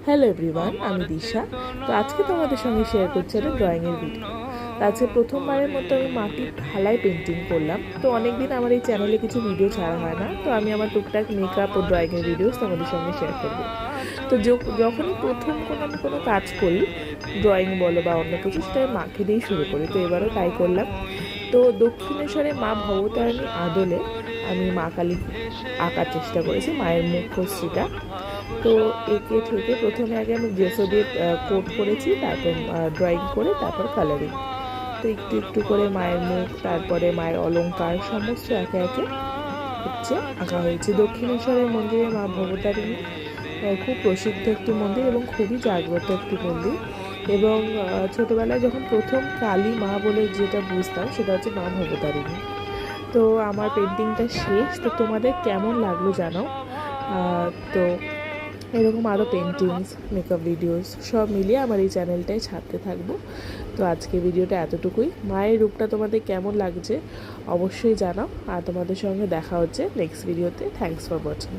Hello everyone, আমি দিশা। তো আজকে তোমাদের সঙ্গে শেয়ার করছি একটা ড্রয়িংয়ের ভিডিও। আজকে প্রথমবারের মতো আমি মাটির থালায় পেন্টিং করলাম। তো অনেকদিন আমার এই চ্যানেলে কিছু ভিডিও ছাড়া হয় না, তো আমি আমার টুকটাক মেকআপ ও ড্রয়িংয়ের ভিডিওস তোমাদের সঙ্গে শেয়ার করবো। তো যখনই প্রথম আমি কোনো কাজ করি, ড্রয়িং বলো বা অন্য কিছু, সেটা আমি মাকে দিয়েই শুরু করি। তো এবারও তাই করলাম। তো দক্ষিণেশ্বরে মা ভবতারিণী আদলে আমি মা কালী আঁকার চেষ্টা করেছি, মায়ের মুখশ্রীটা। তো এঁকে ঠেকে প্রথমে আগে আমি গেসো দিয়ে কোট করেছি, তারপর ড্রয়িং করে তারপর কালারিং। তো একটু একটু করে মায়ের মুখ, তারপরে মায়ের অলংকার সমস্ত একে একে হচ্ছে আঁকা হয়েছে। দক্ষিণেশ্বরের মন্দিরে মা ভবতারিণী খুব প্রসিদ্ধ একটি মন্দির এবং খুবই জাগ্রত একটি মন্দির। এবং ছোটোবেলায় যখন প্রথম কালী মা বলে যেটা বুঝতাম, সেটা হচ্ছে মা ভবতারিণী। তো আমার পেন্টিংটা শেষ। তো তোমাদের কেমন লাগলো জানাও। তো এরকম আরও পেন্টিংস, মেকআপ ভিডিওস সব মিলিয়ে আমার এই চ্যানেলটায় ছাড়তে থাকবো। তো আজকে ভিডিওটা এতটুকুই। মায়ের রূপটা তোমাদের কেমন লাগছে অবশ্যই জানাও। আর তোমাদের সঙ্গে দেখা হচ্ছে নেক্সট ভিডিওতে। Thanks for watching.